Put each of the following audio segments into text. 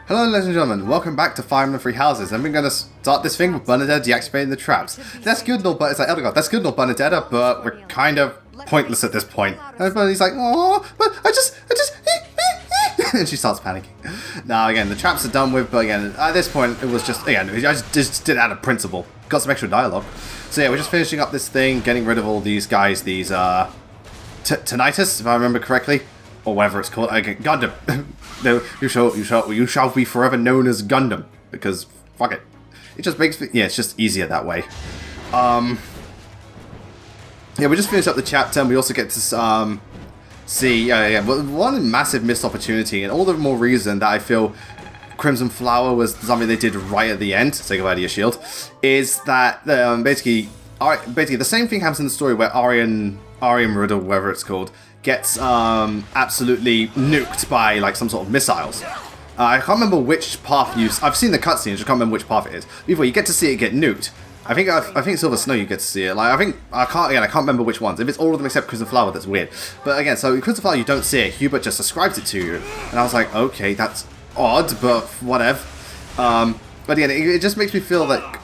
Hello ladies and gentlemen, welcome back to Fire Emblem Three Houses, and we're going to start this thing with Bernadette deactivating the traps. That's good and all, but it's like Edelgard, that's good and all, Bernadette, but we're kind of pointless at this point. And Bernadette's like, oh, but I just, and she starts panicking. Now again, the traps are done with, but again, at this point, it was just, again, I just did it out of principle. Got some extra dialogue. So yeah, we're just finishing up this thing, getting rid of all these guys, these, tinnitus, if I remember correctly. Or whatever it's called. Okay, Gundam. No, you shall be forever known as Gundam. Because, fuck it. It just makes me, yeah, it's just easier that way. Yeah, we just finished up the chapter, and we also get to, see, one massive missed opportunity, and all the more reason that I feel Crimson Flower was something they did right at the end, say goodbye to your shield, is that, basically the same thing happens in the story where Arianrhod, or whatever it's called, gets absolutely nuked by like some sort of missiles. I can't remember which path I've seen the cutscenes, I can't remember which path it is. Before you get to see it get nuked. I think Silver Snow you get to see it. Like I can't remember which ones. If it's all of them except Crimson Flower, that's weird. But again, so Crimson Flower you don't see it. Hubert just ascribes it to you, and I was like, okay, that's odd, but whatever. But again, it just makes me feel that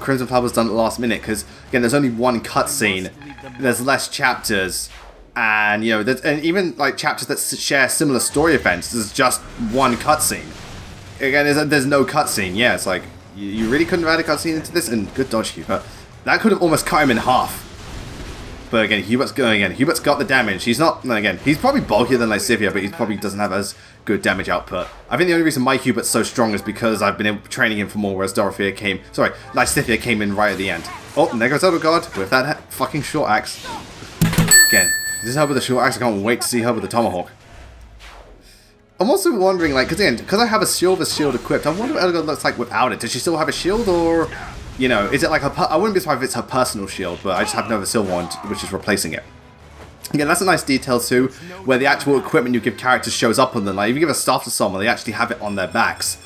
Crimson Flower was done at the last minute because again, there's only one cutscene. There's less chapters. And and even like chapters that share similar story events, there's just one cutscene. Again, there's no cutscene. Yeah, it's like you really couldn't have added a cutscene into this. And good dodge, Hubert. That could have almost cut him in half. But again, Hubert's got the damage. He's not. Again, he's probably bulkier than Lysithea, but he probably doesn't have as good damage output. I think the only reason my Hubert's so strong is because I've been training him for more, whereas Lysithea came in right at the end. Oh, and there goes Edelgard with that fucking short axe. Again. This is her with the short axe. I can't wait to see her with the tomahawk. I'm also wondering, like, because I have a silver shield equipped, I wonder what Edelgard looks like without it. Does she still have a shield, or, is it like I wouldn't be surprised if it's her personal shield, but I just have no silver one, which is replacing it. Again, that's a nice detail too, where the actual equipment you give characters shows up on them. Like, if you give a staff to someone, they actually have it on their backs,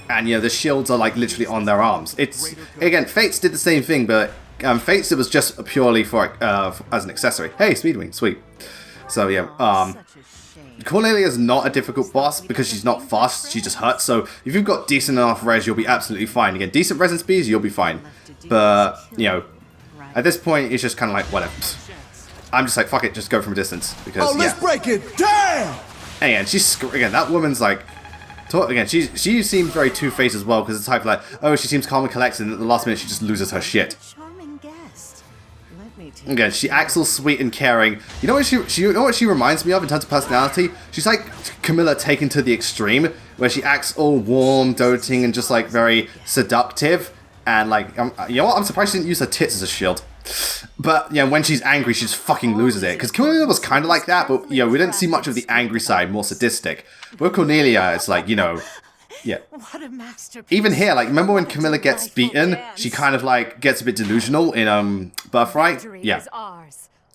and the shields are like literally on their arms. It's again, Fates did the same thing, but. Fates, it was just purely for as an accessory. Hey, Speedwing, sweet. So yeah, Cornelia is not a difficult boss because she's not fast, she just hurts. So if you've got decent enough res, you'll be absolutely fine. Again, decent res and speeds, you'll be fine. But, at this point, it's just kind of like, whatever. I'm just like, fuck it, just go from a distance. Because, let's break it, damn! And again, that woman's like, again, she seems very two-faced as well, because it's type like, oh, she seems calm and collected, and at the last minute she just loses her shit. Again, she acts all sweet and caring. You know what she reminds me of in terms of personality? She's like Camilla taken to the extreme, where she acts all warm, doting, and just like very seductive. And like, you know what? I'm surprised she didn't use her tits as a shield. But when she's angry, she just fucking loses it. Because Cornelia was kind of like that, but we didn't see much of the angry side, more sadistic. With Cornelia, it's like yeah. What a masterpiece. Even here, like, remember when Camilla gets beaten? She kind of like gets a bit delusional in Birthright. Yeah.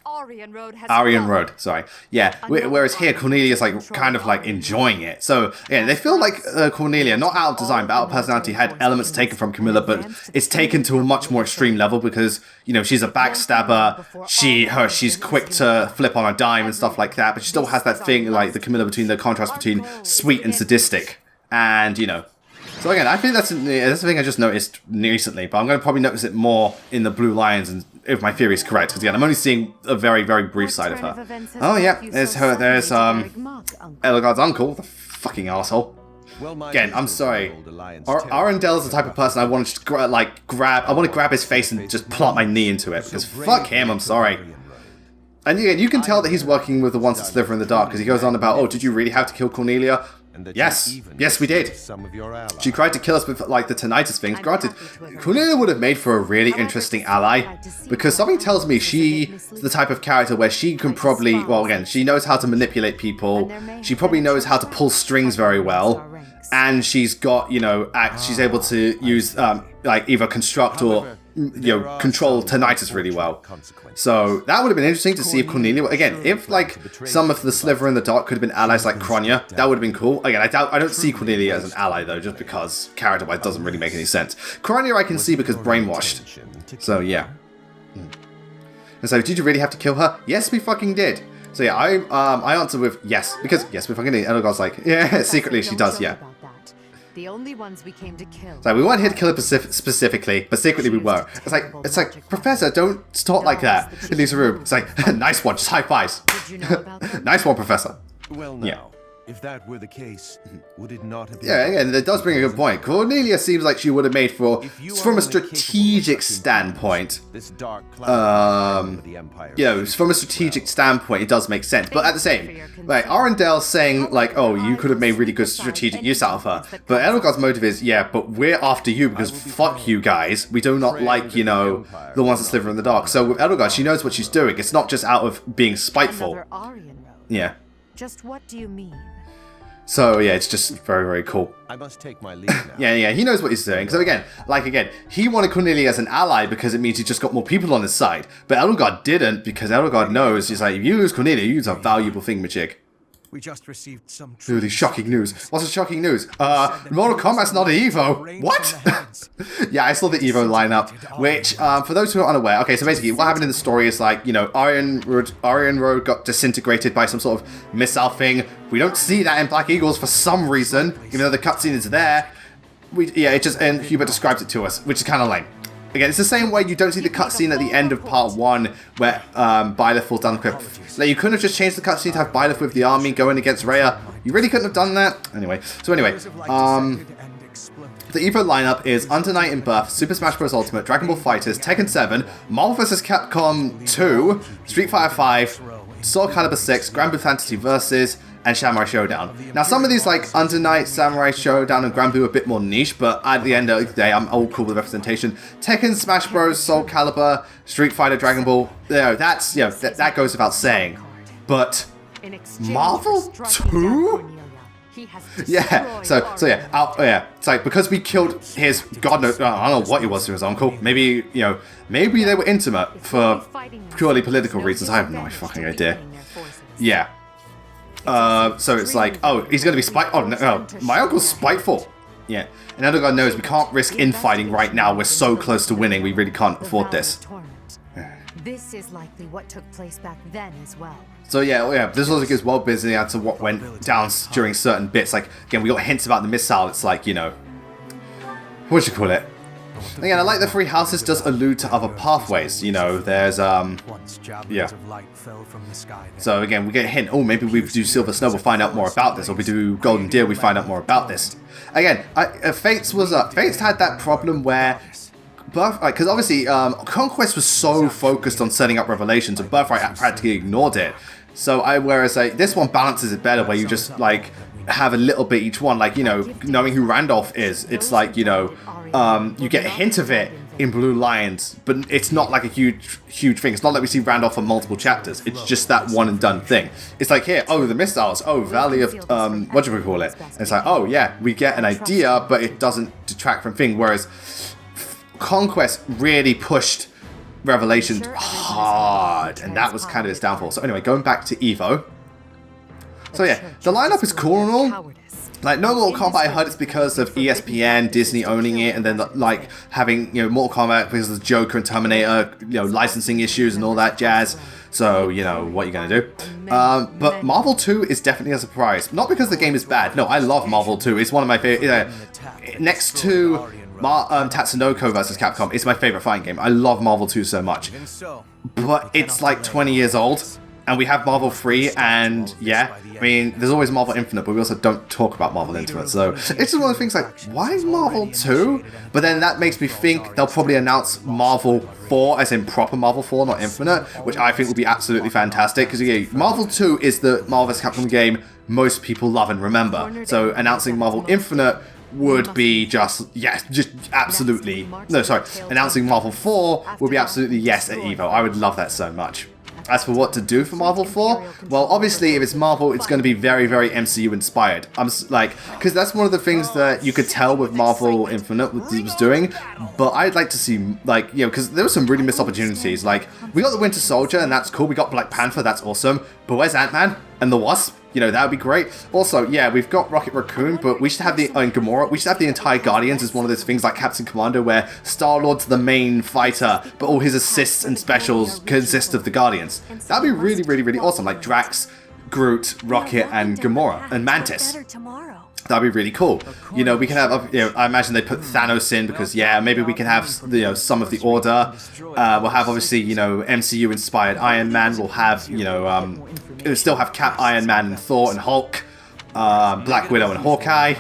Arianrhod, sorry. Yeah. Whereas here, Cornelia's like kind of like enjoying it. So yeah, they feel like Cornelia, not out of design, but out of personality, had elements taken from Camilla, but it's taken to a much more extreme level because she's a backstabber. She's quick to flip on a dime and stuff like that, but she still has that thing like the Camilla between the contrast between sweet and sadistic. And, so again, I think that's a thing I just noticed recently, but I'm going to probably notice it more in the Blue Lions, and if my theory is correct, because again, I'm only seeing a very, very brief side of her. Oh yeah, there's Edelgard's uncle, the fucking asshole. Again, I'm sorry. Arundel is the type of person I want to just grab. I want to grab his face and just plant my knee into it, because fuck him, I'm sorry. And again, you can tell that he's working with the ones that sliver in the dark, because he goes on about, oh, did you really have to kill Cornelia? Yes, we did. She tried to kill us with like the tinnitus things. Granted, Cornelia would have made for a really interesting ally, because something tells me she's the type of character where she can probably, well again, she knows how to manipulate people, she probably knows how to pull strings very well, and she's got, she's able to use like either construct or control tinnitus really well. So that would have been interesting to see if Cornelia, again, if like some of the Sliver in the Dark could have been allies like Kronya, that would have been cool. Again, I don't see Cornelia as an ally though, just because character-wise doesn't really make any sense. Kronya I can see because brainwashed. So yeah. And so, did you really have to kill her? Yes, we fucking did. So yeah, I answer with yes, because yes, we fucking did. Edelgard's like, yeah, secretly she does, yeah. The only ones we came to kill. So we weren't here to kill her specifically, but secretly we were. It's like, Professor, don't talk like that. It leaves the room. It's like, nice one, just high fives. Did you know about them? Nice one, Professor. Well, now, if that were the case, would it not have been... Yeah, again, that does bring a good point. Cornelia seems like she would have made for, from a strategic standpoint, This dark cloud the Empire. you know, from a strategic standpoint, it does make sense. But at the same, like, Arendelle saying, like, oh, you could have made really good strategic use out of her. But Edelgard's motive is, yeah, but we're after you because fuck you guys. We do not like, you know, the ones that sliver in the dark. So with Edelgard, she knows what she's doing. It's not just out of being spiteful. Another Arianrhod. Yeah. Just what do you mean? So yeah, it's just very, very cool. I must take my leave now. Yeah, he knows what he's doing. So again, he wanted Cornelia as an ally because it means he just got more people on his side. But Edelgard didn't because Edelgard knows, he's like, if you lose Cornelia, you lose a valuable thingamajig. We just received some Really shocking news. What's the shocking news? Mortal Kombat's not an Evo. What? Yeah, I saw the Evo lineup, which, for those who are unaware, okay, so basically what happened in the story is like, you know, Arianrhod got disintegrated by some sort of missile thing. We don't see that in Black Eagles for some reason, even though the cutscene is there. And Hubert describes it to us, which is kind of lame. Again, it's the same way you don't see the cutscene at the end of part 1 where Byleth falls down the cliff. Like, you couldn't have just changed the cutscene to have Byleth with the army going against Rhea. You really couldn't have done that? Anyway, the Evo lineup is Under Night in Birth, Super Smash Bros. Ultimate, Dragon Ball FighterZ, Tekken 7, Marvel vs. Capcom 2, Street Fighter 5, Soul Calibur 6, Grand Blue Fantasy Versus, and Samurai Showdown. Now, some of these, like Under Night, Samurai Showdown, and Grand Blue are a bit more niche, but at the end of the day, I'm all cool with representation. Tekken, Smash Bros, Soul Calibur, Street Fighter, Dragon Ball, that goes without saying. But Marvel 2? Yeah, it's like, because we killed his, God knows, I don't know what it was to his uncle. Maybe, you know, maybe they were intimate for purely political reasons. I have no fucking idea. Yeah. So it's like, oh, he's gonna be spiteful. Oh, no, my uncle's spiteful. Yeah. And Edelgard knows we can't risk infighting right now. We're so close to winning, we really can't afford this. This is likely what took place back then as well. So yeah, this also gives well busy as to what went down during certain bits. Like, again, we got hints about the missile. It's like, you know, what you call it? Again, I like the Three Houses does allude to other pathways. You know, there's, yeah. So again, we get a hint. Oh, maybe we do Silver Snow, we'll find out more about this. Or we do Golden Deer, we find out more about this. Again, Fates had that problem where, because obviously, Conquest was so focused on setting up Revelations, and Birthright practically ignored it. So whereas this one balances it better, where you just like have a little bit each one, like, you know, knowing who Randolph is. It's like, you know, you get a hint of it in Blue Lions, but it's not like a huge thing. It's not like we see Randolph for multiple chapters. It's just that one and done thing. It's like, here, oh, the missiles, oh, Valley of, what do we call it? And it's like, oh yeah, we get an idea, but it doesn't detract from thing. Whereas Conquest really pushed Revelation hard, and that was kind of its downfall. So anyway, going back to Evo. So yeah, the lineup is cool and all. Like, no Mortal Kombat, I heard it's because of ESPN, Disney owning it, and then like having, you know, Mortal Kombat because of the Joker and Terminator, you know, licensing issues and all that jazz. So, you know, what you're gonna do. But Marvel 2 is definitely a surprise. Not because the game is bad. No, I love Marvel 2. It's one of my favorite. Next to Tatsunoko vs. Capcom, it's my favorite fighting game. I love Marvel 2 so much. But it's like 20 years old, and we have Marvel 3, and yeah, I mean, there's always Marvel Infinite, but we also don't talk about Marvel Infinite, so it's just one of the things like, why Marvel 2? But then that makes me think they'll probably announce Marvel 4, as in proper Marvel 4, not Infinite, which I think will be absolutely fantastic, because yeah, Marvel 2 is the Marvel vs. Capcom game most people love and remember, so announcing Marvel Infinite would be just absolutely, no, sorry, announcing Marvel 4 would be absolutely yes at EVO. I would love that so much. As for what to do for Marvel 4, well, obviously, if it's Marvel, it's going to be very, very MCU inspired. I'm like, because that's one of the things that you could tell with Marvel Infinite was doing. But I'd like to see, like, you know, because there were some really missed opportunities. Like, we got the Winter Soldier, and that's cool. We got Black Panther, that's awesome. But where's Ant-Man and the Wasp? You know, that would be great. Also, yeah, we've got Rocket Raccoon, but we should have Gamora. We should have the entire Guardians as one of those things like Captain Commando, where Star-Lord's the main fighter, but all his assists and specials consist of the Guardians. That'd be really, really, really awesome. Like Drax, Groot, Rocket, and Gamora, and Mantis. That'd that'd be really cool. You know, we can have, you know, I imagine they put Thanos in because, yeah, maybe we can have, you know, some of the Order. We'll have, obviously, you know, MCU-inspired Iron Man. We'll have, you know, we'll still have Cap, Iron Man, and Thor, and Hulk, Black Widow, and Hawkeye.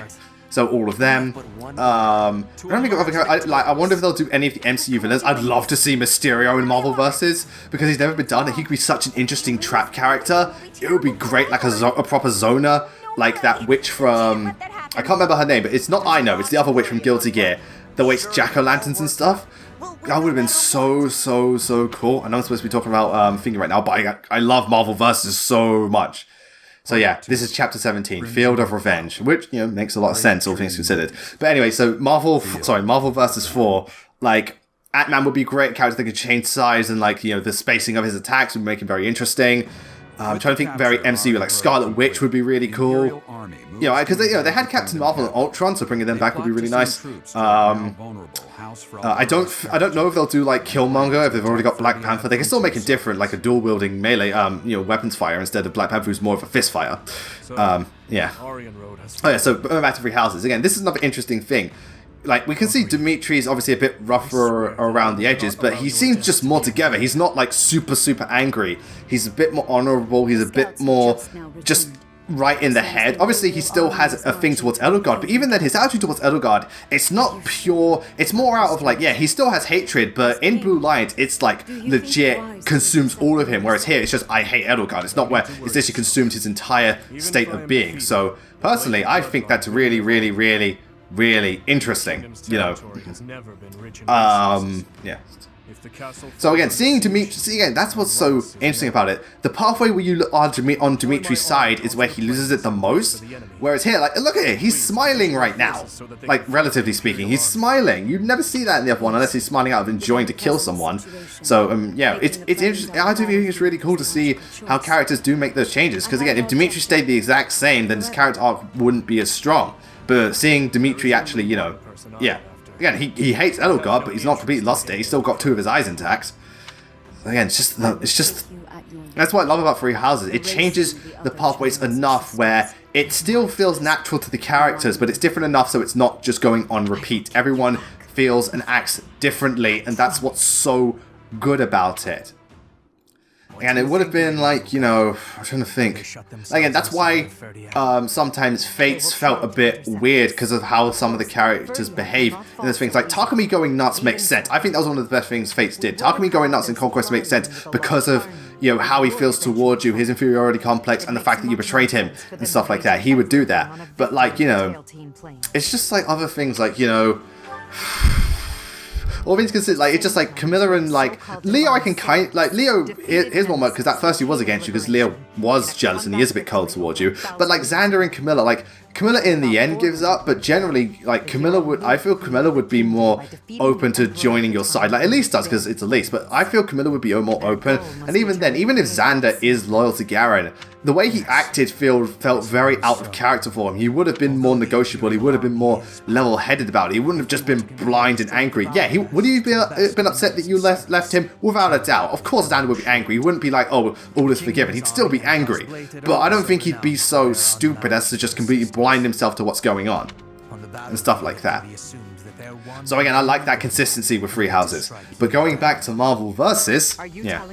So all of them. I don't think I wonder if they'll do any of the MCU villains. I'd love to see Mysterio in Marvel Versus because he's never been done. He could be such an interesting trap character. It would be great, like a proper Zona, like that witch from, I can't remember her name, but it's not Ino, it's the other witch from Guilty Gear that waits jack-o'-lanterns and stuff. That would have been so cool. I know I'm supposed to be talking about thingy right now, but I love Marvel Versus so much. So yeah, this is Chapter 17, Field of Revenge, which, you know, makes a lot of sense, all things considered. But anyway, so Marvel Versus 4, like, Ant-Man would be a great character that could change size, and, like, you know, the spacing of his attacks would make him very interesting. I'm trying to think very MCU, like Scarlet Witch would be really cool. You know, because they had Captain Marvel and Ultron, so bringing them back would be really nice. I don't know if they'll do like Killmonger if they've already got Black Panther. They can still make it different, like a dual wielding melee, you know, weapons fire instead of Black Panther, who's more of a fist fire. Yeah. Oh yeah. So back to Three Houses again. This is another interesting thing. Like, we can see Dimitri's obviously a bit rougher around the edges, but he seems just more together. He's not, like, super angry. He's a bit more honorable. He's a bit more just right in the head. Obviously, he still has a thing towards Edelgard, but even then, his attitude towards Edelgard, it's not pure. It's more out of, like, yeah, he still has hatred, but in Blue Light, it's, like, legit consumes all of him, whereas here, it's just, I hate Edelgard. It's not where it's literally consumed his entire state of being. So, personally, I think that's really interesting, you know. Yeah. So again, seeing Dimitri, again, that's what's so interesting about it. The pathway where you look on Dimitri's side is where he loses it the most. Whereas here, like, look at it, he's smiling right now. Like, relatively speaking, he's smiling. You'd never see that in the other one unless he's smiling out of enjoying to kill someone. So, yeah, it's interesting. I do think it's really cool to see how characters do make those changes. Because again, if Dimitri stayed the exact same, then his character arc wouldn't be as strong. But seeing Dimitri actually, you know, yeah. Again, he hates Edelgard, but he's not completely lost it. He's still got 2 of his eyes intact. Again, it's just that's what I love about Three Houses. It changes the pathways enough where it still feels natural to the characters, but it's different enough so it's not just going on repeat. Everyone feels and acts differently, and that's what's so good about it. And it would have been like, you know, I'm trying to think. Again, that's why sometimes Fates felt a bit weird because of how some of the characters behave. And there's things like Takumi going nuts makes sense. I think that was one of the best things Fates did. Takumi going nuts in Conquest makes sense because of, you know, how he feels towards you, his inferiority complex, and the fact that you betrayed him and stuff like that. He would do that. But, like, you know, it's just like other things like, you know, all things considered, like, it's just like Camilla and like Leo. I can Leo. Here's one word, because at first he was against you because Leo was jealous and he is a bit cold towards you. But like Xander and Camilla, like Camilla in the end gives up, but generally, like, I feel Camilla would be more open to joining your side. Like, Elise does, because it's Elise, but I feel Camilla would be more open. And even then, even if Xander is loyal to Garen, the way he acted felt very out of character for him. He would have been more negotiable. He would have been more level-headed about it. He wouldn't have just been blind and angry. Yeah, would he have been upset that you left him? Without a doubt. Of course Xander would be angry. He wouldn't be like, oh, all is forgiven. He'd still be angry. But I don't think he'd be so stupid as to just completely blind himself to what's going on. And stuff like that. So again, I like that consistency with Three Houses. But going back to Marvel Versus, yeah.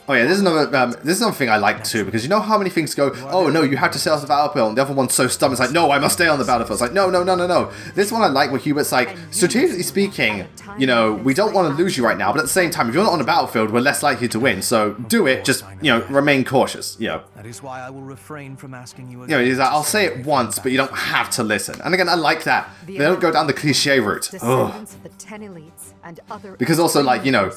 Oh yeah, this is another thing I like too, because you know how many things go, oh no, you have to stay off the battlefield, and the other one's so stubborn, it's like, no, I must stay on the battlefield. It's like, no. This one I like where Hubert's like, strategically speaking, you know, we don't want to lose you right now, but at the same time, if you're not on the battlefield, we're less likely to win, so do it, just, you know, remain cautious, you know. That is why I will refrain from asking you again. You know, he's like, I'll say it once, but you don't have to listen. And again, I like that. They don't go down the cliche route. Ugh. Because also, like, you know,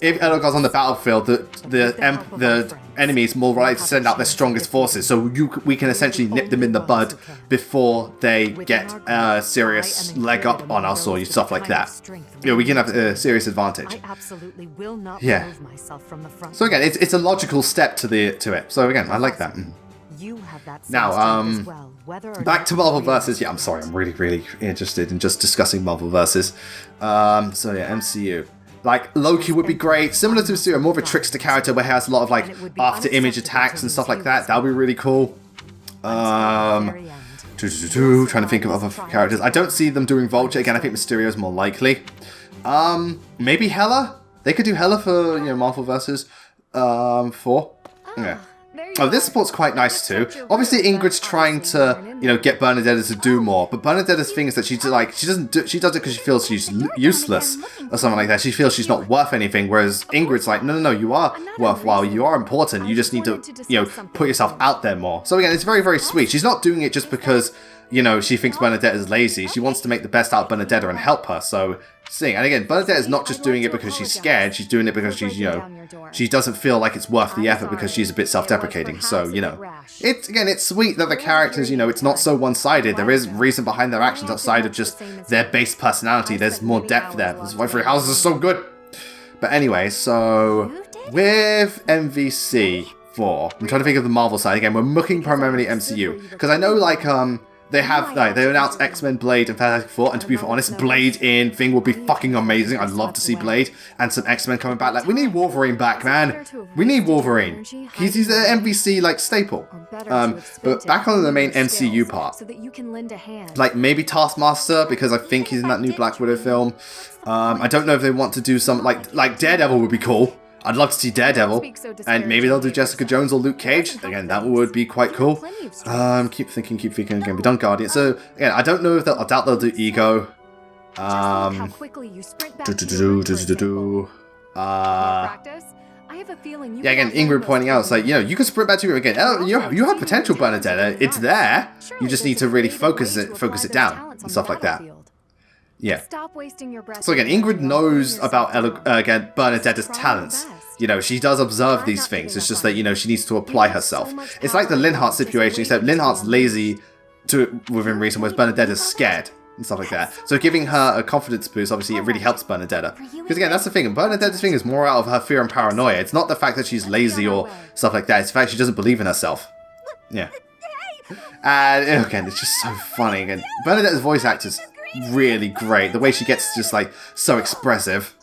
if Edelgard's on the battlefield, the enemies more likely to send out their strongest forces, so we can essentially nip them in the bud before they get a serious leg up on us or stuff like that. You know, we can have a serious advantage. Yeah. So again, it's a logical step to it. So again, I like that. Now, back to Marvel Versus. Yeah, I'm sorry, I'm really interested in just discussing Marvel Versus. So yeah, MCU. Like, Loki would be great. Similar to Mysterio, more of a trickster character where he has a lot of, like, after-image attacks and stuff like that. That would be really cool. Trying to think of other characters. I don't see them doing Vulture. Again, I think Mysterio is more likely. Maybe Hela? They could do Hela for, Marvel vs. 4. Yeah. Oh, this support's quite nice too. Obviously, Ingrid's trying to, get Bernadetta to do more, but Bernadetta's thing is that she does it because she feels she's useless or something like that. She feels she's not worth anything, whereas Ingrid's like, no, you are worthwhile, you are important, you just need to, put yourself out there more. So again, it's very, very sweet. She's not doing it just because, she thinks Bernadetta is lazy. She wants to make the best out of Bernadetta and help her, so... And again, Bernadette is not just doing it because she's scared, she's doing it because she's, she doesn't feel like it's worth the effort because she's a bit self-deprecating. So, it's sweet that the characters, it's not so one-sided. There is reason behind their actions outside of just their base personality. There's more depth there. That's why Three Houses is so good. But anyway, so with MVC 4, I'm trying to think of the Marvel side. Again, we're looking primarily MCU. Because I know, they have, they announced X-Men, Blade, and Fantastic Four, and to be honest, Blade in thing would be fucking amazing. I'd love to see Blade and some X-Men coming back. We need Wolverine back, man. We need Wolverine. He's an MVC, staple. But back on the main MCU part, maybe Taskmaster, because I think he's in that new Black Widow film. I don't know if they want to do some, like Daredevil would be cool. I'd love to see Daredevil, and maybe they'll do Jessica Jones or Luke Cage. Again, that would be quite cool. Keep thinking. Again, we done Guardian. So again, I don't know if I doubt they'll do Ego. Yeah, again, Ingrid pointing out, it's you can sprint back to you again. You have potential, Bernadetta. It's there. You just need to really focus it down and stuff like that. Yeah. So again, Ingrid knows about Bernadetta's talents. She does observe these things. It's just that, she needs to apply herself. It's like the Linhart situation, except Linhart's lazy within reason, whereas Bernadetta's scared and stuff like that. So giving her a confidence boost, obviously, it really helps Bernadetta. Because again, that's the thing. Bernadetta's thing is more out of her fear and paranoia. It's not the fact that she's lazy or stuff like that. It's the fact she doesn't believe in herself. Yeah. And again, it's just so funny. Again, Bernadetta's voice actor's really great. The way she gets just so expressive.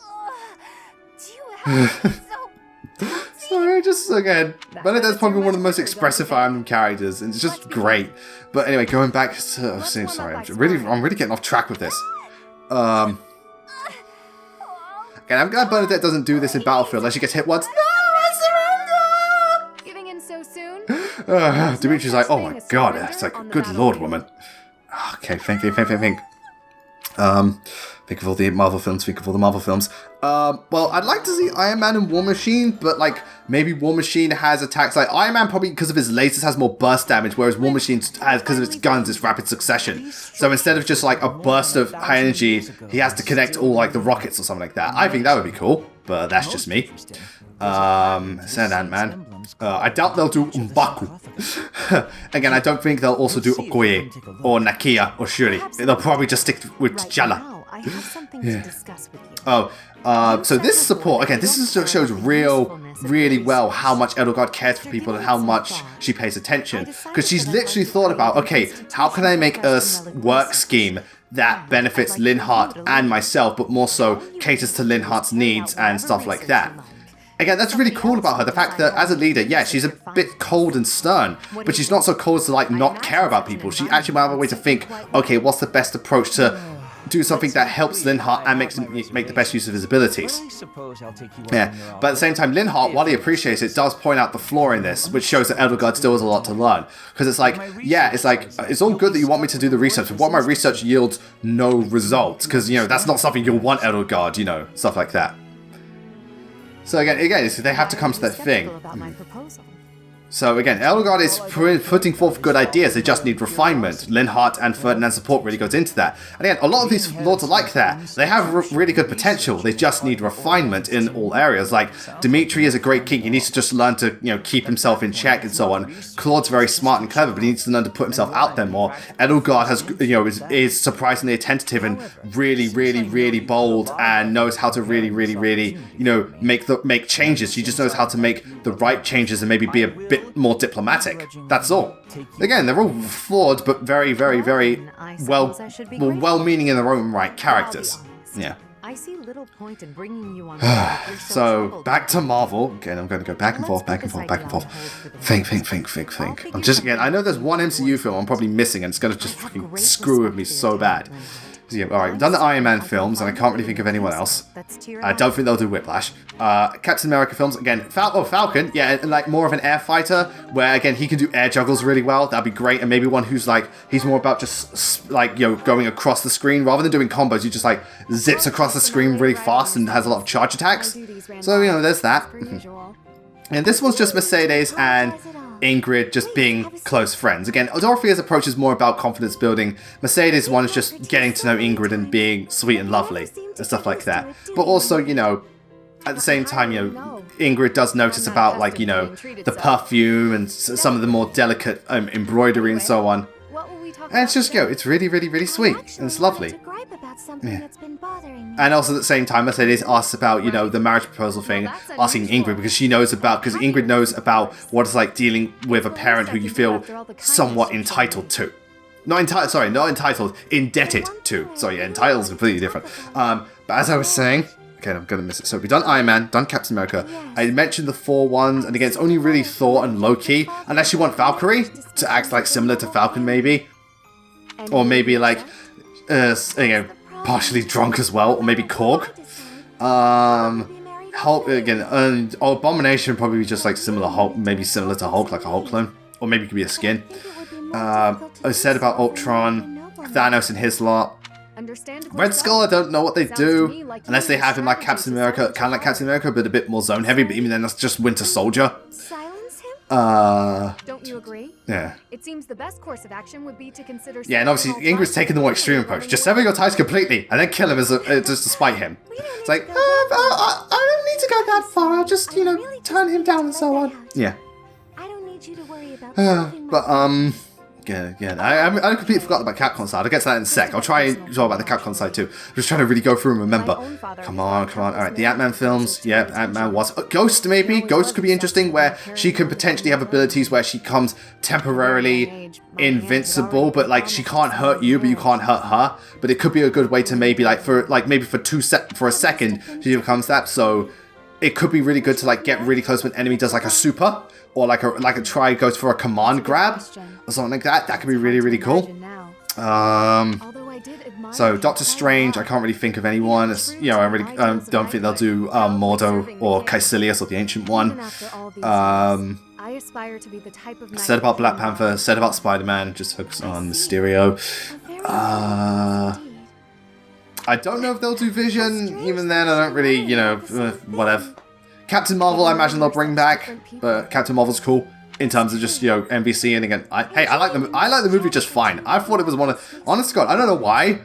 Sorry, just again, Bernadetta's probably one of the most expressive Fire Emblem characters, and it's just great. But anyway, going back to sorry, I'm really getting off track with this. Again, I'm glad Bernadette doesn't do this in Battlefield unless she gets hit once. No, I surrender! Giving in so soon? Dimitri's like, oh my god, it's good lord, woman. Okay, think. Think of all the Marvel films. Well, I'd like to see Iron Man and War Machine, but maybe War Machine has attacks Iron Man probably because of his lasers has more burst damage, whereas War Machine has, because of its guns, it's rapid succession. So instead of just a burst of high energy, he has to connect all the rockets or something like that. I think that would be cool, but that's just me. Send Ant-Man. I doubt they'll do M'Baku. Again, I don't think they'll also do Okoye or Nakia or Shuri. They'll probably just stick with T'Challa. I have something to discuss with you. So this support, again, shows really well how much Edelgard cares for people and how much she pays attention. Because she's literally thought about, okay, how can I make a work scheme that benefits Linhart and myself, but more so caters to Linhart's needs and stuff like that. Again, that's really cool about her. The fact that as a leader, yeah, she's a bit cold and stern, but she's not so cold as to not care about people. She actually might have a way to think, okay, what's the best approach to do something that helps Linhart and makes him make the best use of his abilities. Yeah, but at the same time, Linhart, while he appreciates it, does point out the flaw in this, which shows that Edelgard still has a lot to learn. Because it's it's all good that you want me to do the research, but what my research yields no results, because, that's not something you'll want Edelgard, stuff like that. So again, they have to come to that thing. So again, Edelgard is putting forth good ideas, they just need refinement. Linhart and Ferdinand's support really goes into that. And again, a lot of these lords are like that. They have really good potential, they just need refinement in all areas. Dimitri is a great king, he needs to just learn to, keep himself in check and so on. Claude's very smart and clever, but he needs to learn to put himself out there more. Edelgard has, is surprisingly attentive and really bold and knows how to really, make changes. She just knows how to make the right changes and maybe be a bit more diplomatic. That's all. Again, they're all flawed, but very well-meaning in their own right characters. Yeah. I see little point in bringing you on board if you're So, troubled. back to Marvel. Again, I'm going to go back and forth, back and forth, back and forth. Think. I'm just, again, I know there's one MCU film I'm probably missing, and it's going to just fucking screw with me so bad. So, yeah, alright, we've done the Iron Man films, and I can't really think of anyone else. I don't think they'll do Whiplash. Captain America films, again, Falcon, yeah, and like more of an air fighter, where, again, he can do air juggles really well. That'd be great, and maybe one who's like, he's more about just, like, you know, going across the screen. Rather than doing combos, he just, like, zips across the screen really fast and has a lot of charge attacks. So, you know, there's that. And this one's just Mercedes and Ingrid just being close friends. Again, Dorothea's approach is more about confidence building. Mercedes' one is just getting to know Ingrid and being sweet and lovely and stuff like that. But also, you know, at the same time, you know, Ingrid does notice about, like, you know, the perfume and some of the more delicate embroidery and so on. And it's just, you know, it's really, really, really sweet. And it's lovely. Yeah. And also at the same time, Mercedes asks about, you know, the marriage proposal thing, asking Ingrid because she knows about, because Ingrid knows about what it's like dealing with a parent who you feel somewhat entitled to. Not entitled, indebted to. Sorry, yeah, entitled is completely different. But as I was saying, okay, I'm gonna miss it. So we've done Iron Man, done Captain America. I mentioned the 4 ones, and again, it's only really Thor and Loki, unless you want Valkyrie to act like similar to Falcon, maybe, or maybe like, you know, partially drunk as well, or maybe Korg. Hulk again, Abomination probably be just like similar Hulk, maybe similar to Hulk, like a Hulk clone, or maybe it could be a skin. I said about Ultron, Thanos and his lot. Red Skull, I don't know what they do, unless they have him like Captain America, kind of like Captain America, but a bit more zone heavy. But even then, that's just Winter Soldier. Don't you agree? Yeah. It seems the best course of action would be to consider. Yeah, and obviously Ingrid's taking the more extreme approach. Just sever your ties completely, and then kill him just to spite him. It's like, I don't need to go that far. I'll just, you know, turn him down and so on. Yeah. I don't need you to worry about. But again, I completely forgot about Capcom side. I'll get to that in a sec. I'll try and talk about the Capcom side too. I'm just trying to really go through and remember. Come on. Alright, the Ant-Man films. Yeah, Ant-Man was. Ghost, maybe? Ghost could be interesting, where she can potentially have abilities where she comes temporarily invincible, but like she can't hurt you, but you can't hurt her. But it could be a good way to maybe like for a second she becomes that. So it could be really good to like get really close when an enemy does like a super, or like a try goes for a command grab or something like that. That could be really, really cool. So Doctor Strange, I can't really think of anyone. It's, you know, I really don't think they'll do Mordo or Caecilius or the Ancient One. Said about Black Panther, said about Spider-Man, just focus on Mysterio. I don't know if they'll do Vision. Even then, I don't really, you know, whatever. Captain Marvel, I imagine they'll bring back, but Captain Marvel's cool in terms of just, you know, MVC. And again, I like the movie just fine. I thought it was one of, honest to God, I don't know why.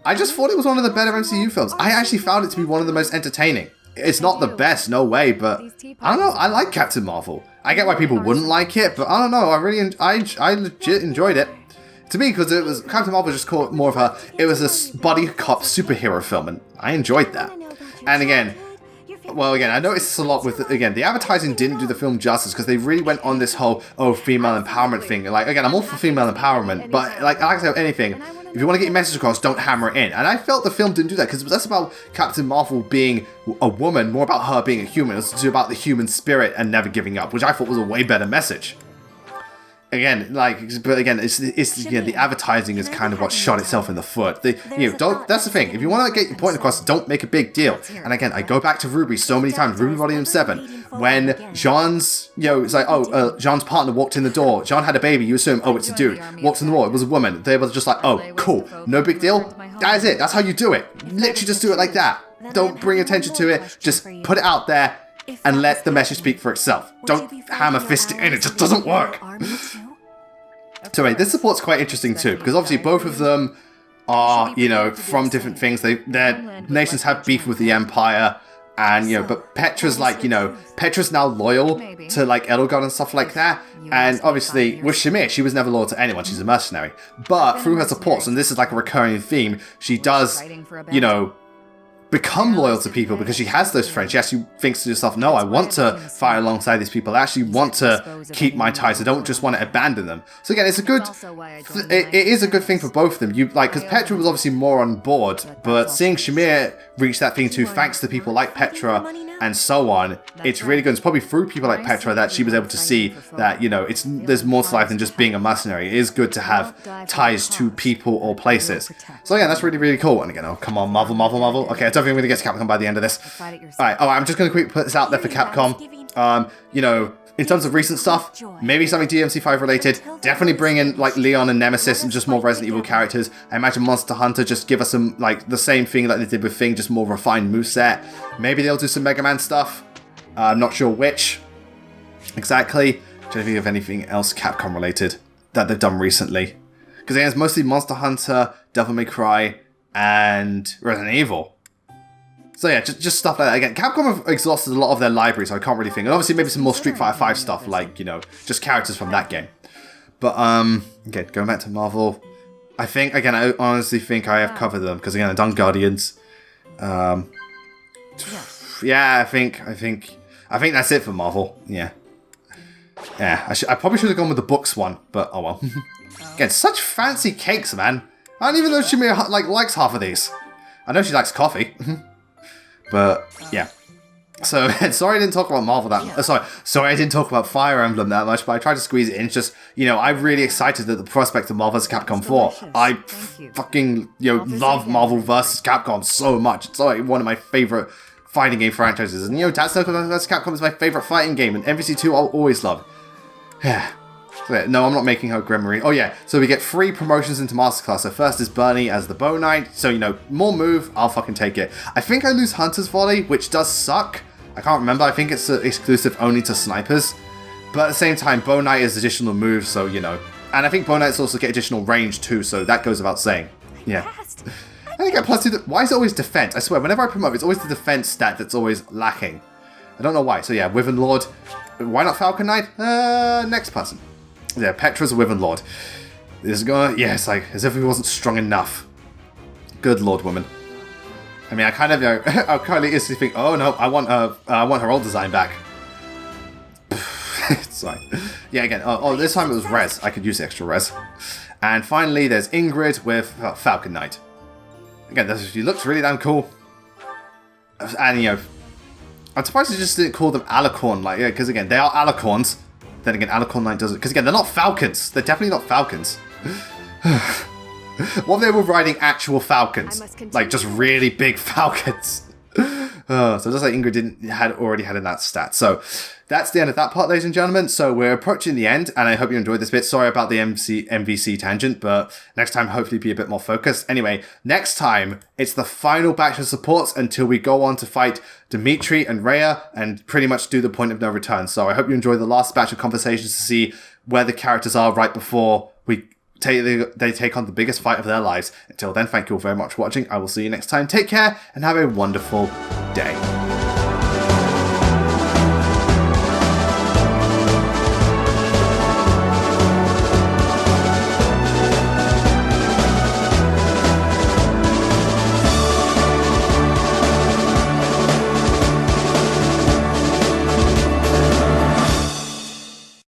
I just thought it was one of the better MCU films. I actually found it to be one of the most entertaining. It's not the best, no way, but I don't know. I like Captain Marvel. I get why people wouldn't like it, but I don't know. I legit enjoyed it. To me, because it was Captain Marvel just called more of a, it was a buddy cop superhero film, and I enjoyed that. And again, well, again, I noticed this a lot with, again, the advertising didn't do the film justice, because they really went on this whole, female empowerment thing. Like, again, I'm all for female empowerment, but, like I say anything, if you want to get your message across, don't hammer it in. And I felt the film didn't do that, because it was less about Captain Marvel being a woman, more about her being a human. It was about the human spirit and never giving up, which I thought was a way better message. Again, but again, it's the advertising is kind of what shot itself in the foot. That's the thing. If you want to get your point across, don't make a big deal. And again, I go back to Ruby so many times. Ruby Volume 7, when Jean's, it's like, Jean's partner walked in the door. Jean had a baby. You assume, it's a dude. Walked in the door. It was a woman. They were just like, cool, no big deal. That is it. That's how you do it. Literally, just do it like that. Don't bring attention to it. Just put it out there and let the message speak for itself. Don't hammer fist it in. It just doesn't work. So anyway, this support's quite interesting too, because obviously both of them are, from different things. Their nations have beef with the Empire, and, but Petra's like, Petra's now loyal to like Edelgard and stuff like that. And obviously with Shamir, she was never loyal to anyone. She's a mercenary. But through her supports, and this is like a recurring theme, she does, become loyal to people because she has those friends. She actually thinks to herself, no, I want to fight alongside these people. I actually want to keep my ties. I don't just want to abandon them. So again, it's a good, it is a good thing for both of them. You like, because Petra was obviously more on board, but seeing Shamir reach that thing too, thanks to people like Petra and so on, it's really good. It's probably through people like Petra that she was able to see that, you know, there's more to life than just being a mercenary. It is good to have ties to people or places. So yeah, that's really, really cool. And again, oh, come on, Marvel. Okay, I don't think I'm going to get to Capcom by the end of this. Alright, I'm just going to quickly put this out there for Capcom. You know, in terms of recent stuff, maybe something DMC5 related. Definitely bring in like Leon and Nemesis and just more Resident Evil characters. I imagine Monster Hunter just give us some like the same thing that they did with Thing, just more refined moveset. Maybe they'll do some Mega Man stuff. I'm not sure which exactly. Do you think of anything else Capcom related that they've done recently? Because again, it's mostly Monster Hunter, Devil May Cry, and Resident Evil. So yeah, just stuff like that. Again, Capcom have exhausted a lot of their library, so I can't really think. And obviously maybe some more Street Fighter 5 stuff, like, you know, just characters from that game. But, again, going back to Marvel, I think, again, I honestly think I have covered them, because again, I've done Guardians. Yeah, I think that's it for Marvel. Yeah. Yeah, I probably should have gone with the books one, but oh well. Again, such fancy cakes, man. I don't even know if she likes half of these. I know she likes coffee. But, yeah. So, sorry I didn't talk about Marvel that much. Sorry I didn't talk about Fire Emblem that much, but I tried to squeeze it in. It's just, you know, I'm really excited at the prospect of Marvel vs. Capcom 4. I fucking, you know, love Marvel vs. Capcom so much. It's like one of my favorite fighting game franchises. And, you know, Tatsunoko vs. Capcom is my favorite fighting game, and MVC2 I'll always love. Yeah. No, I'm not making her Grim Marine. Oh yeah, so we get 3 promotions into Masterclass. So first is Bernie as the Bow Knight. So, you know, more move, I'll fucking take it. I think I lose Hunter's Volley, which does suck. I can't remember. I think it's exclusive only to snipers. But at the same time, Bow Knight is additional moves, so, you know. And I think Bow Knights also get additional range too, so that goes without saying. Yeah. And I get plus 2. Why is it always defense? I swear, whenever I promote, it's always the defense stat that's always lacking. I don't know why. So yeah, Wyvern Lord. Why not Falcon Knight? Next person. Yeah, Petra's a Wyvern Lord. This is going, yeah, it's like as if he wasn't strong enough. Good Lord, woman. I mean, I kind of, I kind of instantly think, oh no, I want her old design back. It's like, yeah, again, oh, this time it was res. I could use the extra res. And finally, there's Ingrid with Falcon Knight. Again, she looks really damn cool. And you know, I'm surprised they just didn't call them Alicorn, like, yeah, because again, they are Alicorns. Then again, Alicorn Knight doesn't... Because again, they're not falcons. They're definitely not falcons. What if they were riding actual falcons? Like, just really big falcons. So it looks like Ingrid already had in that stat. So that's the end of that part, ladies and gentlemen. So we're approaching the end, and I hope you enjoyed this bit. Sorry about the MVC tangent, but next time hopefully be a bit more focused. Anyway, next time it's the final batch of supports until we go on to fight Dimitri and Rhea and pretty much do the point of no return. So I hope you enjoy the last batch of conversations to see where the characters are right before they take on the biggest fight of their lives. Until then, thank you all very much for watching. I will see you next time. Take care and have a wonderful day.